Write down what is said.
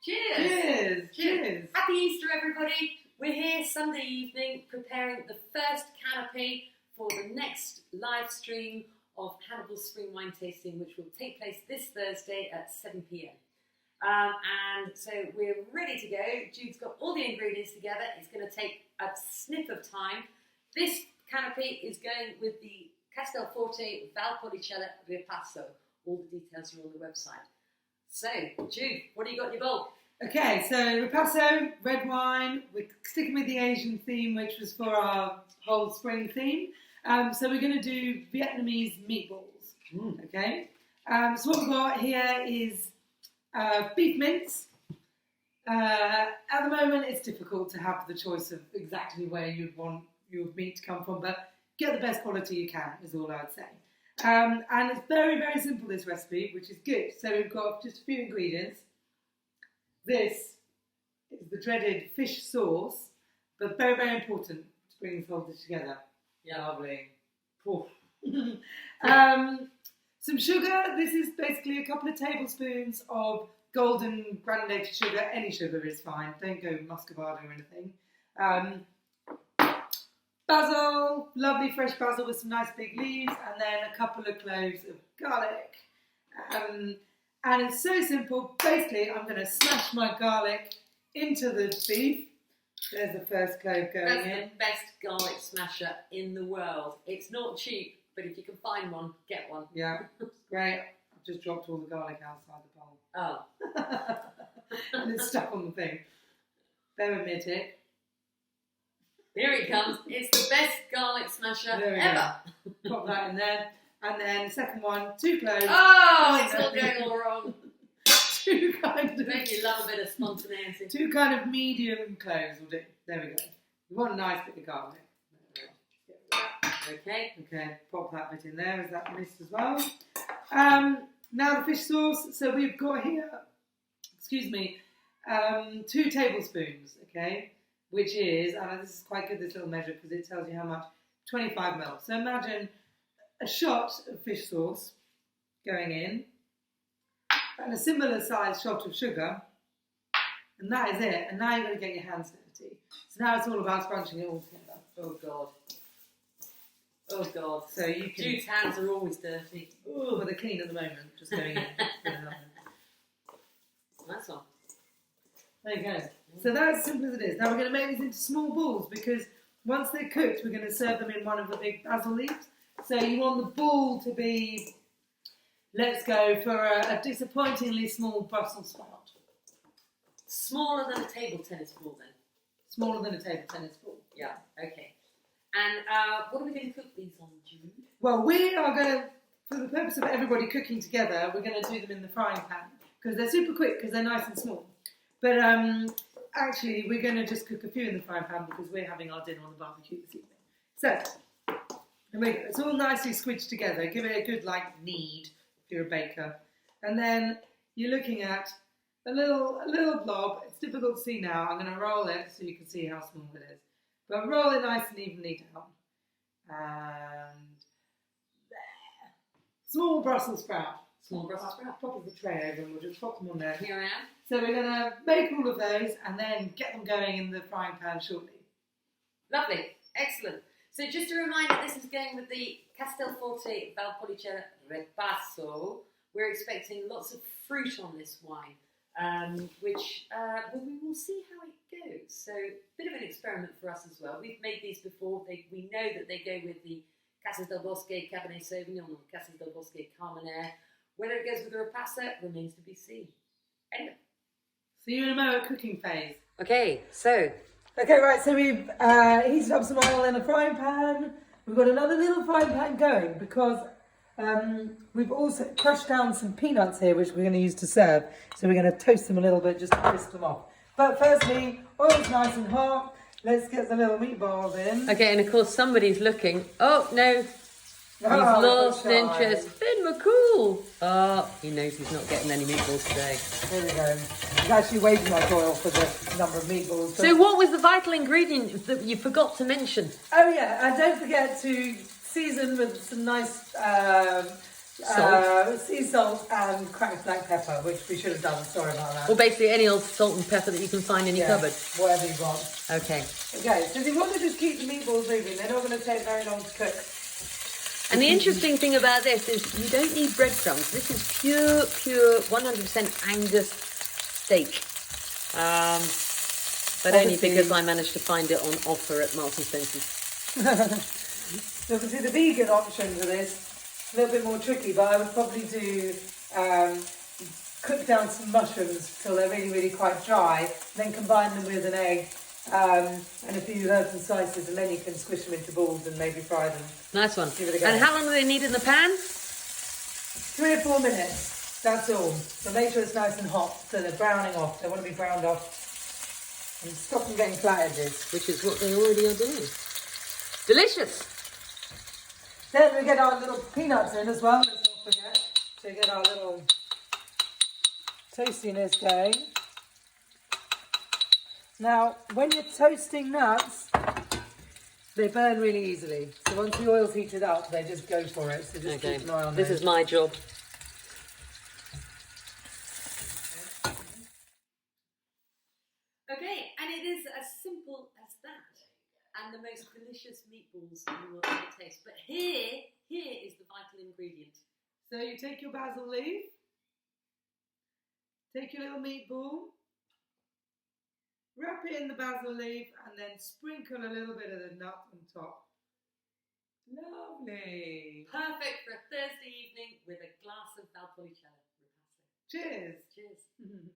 Cheers! Cheers! Cheers! Happy Easter, everybody! We're here Sunday evening preparing the first canapé for the next live stream of Hannibal's Spring Wine Tasting, which will take place this Thursday at 7 p.m. And so we're ready to go. Jude's got all the ingredients together. It's going to take a snip of time. This canapé is going with the Castelforte Valpolicella Ripasso. All the details are on the website. So, Jude, what do you got in your bowl? Okay, so Ripasso, red wine. We're sticking with the Asian theme, which was for our whole spring theme. So we're going to do Vietnamese meatballs. Okay. So what we've got here is beef mince. At the moment, it's difficult to have the choice of exactly where you'd want your meat to come from, but get the best quality you can, is all I'd say. And it's very, very simple, this recipe, which is good. So we've got just a few ingredients. This is the dreaded fish sauce, but very, very important to bring this whole dish together. Yeah. Lovely. Some sugar. This is basically a couple of tablespoons of golden granulated sugar. Any sugar is fine. Don't go muscovado or anything. Basil, lovely fresh basil with some nice big leaves, and then a couple of cloves of garlic. And it's so simple. Basically, I'm going to smash my garlic into the beef. There's the first clove going in. That's the best garlic smasher in the world. It's not cheap, but if you can find one, get one. Yeah, great. I've just dropped all the garlic outside the bowl. Oh. And it's stuck on the thing. Bear with me a tick. Here it comes. It's the best garlic smasher ever. Pop that in there. And then second one, 2 cloves. Oh, it's all going all wrong. 2 kind of... Make you love a bit of spontaneity. 2 kind of medium cloves will do. There we go. We want a nice bit of garlic. Okay. Okay, pop that bit in there. Is that mixed as well? Now the fish sauce. So we've got here, 2 tablespoons, okay? Which is, and this is quite good, this little measure, because it tells you how much, 25 ml. So imagine a shot of fish sauce going in, and a similar sized shot of sugar, and that is it. And now you're going to get your hands dirty. So now it's all about scrunching it all together. Oh God. Oh God. So you can... Jude's hands are always dirty. Oh, well, they're clean at the moment, just going in. Nice one. There you go. So that's as simple as it is. Now we're going to make these into small balls, because once they're cooked, we're going to serve them in one of the big basil leaves. So you want the ball to be, let's go for a disappointingly small Brussels sprout. Smaller than a table tennis ball, then? Smaller than a table tennis ball. Yeah, okay. And what are we going to cook these on, Jude? Well, we are going to, for the purpose of everybody cooking together, we're going to do them in the frying pan, because they're super quick, because they're nice and small. But actually, we're going to just cook a few in the frying pan, because we're having our dinner on the barbecue this evening. So, there we go. It's all nicely squidged together. Give it a good, knead if you're a baker. And then you're looking at a little blob. It's difficult to see now. I'm going to roll it so you can see how small it is. But roll it nice and evenly down. And there. Small Brussels sprout. Small Brussels sprout. Pop the tray over and we'll just pop them on there. Here I am. So we're going to make all of those and then get them going in the frying pan shortly. Lovely. Excellent. So just a reminder, this is going with the Castelforte Valpolicella Ripasso. We're expecting lots of fruit on this wine, which we will see how it goes. So a bit of an experiment for us as well. We've made these before. We know that they go with the Casas del Bosque Cabernet Sauvignon or Casas del Bosque Carmenere. Whether it goes with the Ripasso remains to be seen. Anyway. See you in a moment, cooking phase. Okay, so... Okay, right, so we've heated up some oil in a frying pan. We've got another little frying pan going because we've also crushed down some peanuts here, which we're going to use to serve. So we're going to toast them a little bit just to crisp them off. But firstly, oil's nice and hot. Let's get the little meatballs in. Okay, and of course somebody's looking. Oh, no. He's lost interest. Finn McCool. Oh, he knows he's not getting any meatballs today. Here we go. He's actually waiting like oil for the number of meatballs. So what was the vital ingredient that you forgot to mention? Oh yeah, and don't forget to season with some nice Salt. Sea salt and cracked black pepper, which we should have done. Sorry about that. Or basically any old salt and pepper that you can find in your cupboard. Whatever you want. Okay. Okay, so if you want to just keep the meatballs moving, they're not going to take very long to cook. And the interesting thing about this is you don't need breadcrumbs. This is pure 100% Angus steak. But only because I managed to find it on offer at Marks and Spencer's. So obviously the vegan option for this, a little bit more tricky, but I would probably do cook down some mushrooms till they're really, really quite dry, then combine them with an egg and a few herbs and spices, and then you can squish them into balls and maybe fry them. Nice one. Give it a go. And how long do they need in the pan? 3 or 4 minutes, that's all. So make sure it's nice and hot, so they're browning off. They want to be browned off. And stop them getting flat edges. Which is what they already are doing. Delicious! Then we get our little peanuts in as well, let's not forget. So we get our little toastiness going. Now, when you're toasting nuts, they burn really easily. So once the oil's heated up, they just go for it. So just keep an eye on This those. is my job. Okay, and it is as simple as that. And the most delicious meatballs you will ever taste. But here is the vital ingredient. So you take your basil leaf, take your little meatball, wrap it in the basil leaf, and then sprinkle a little bit of the nut on top. Lovely. Perfect for a Thursday evening with a glass of Valpolicella Ripasso. Cheers. Cheers.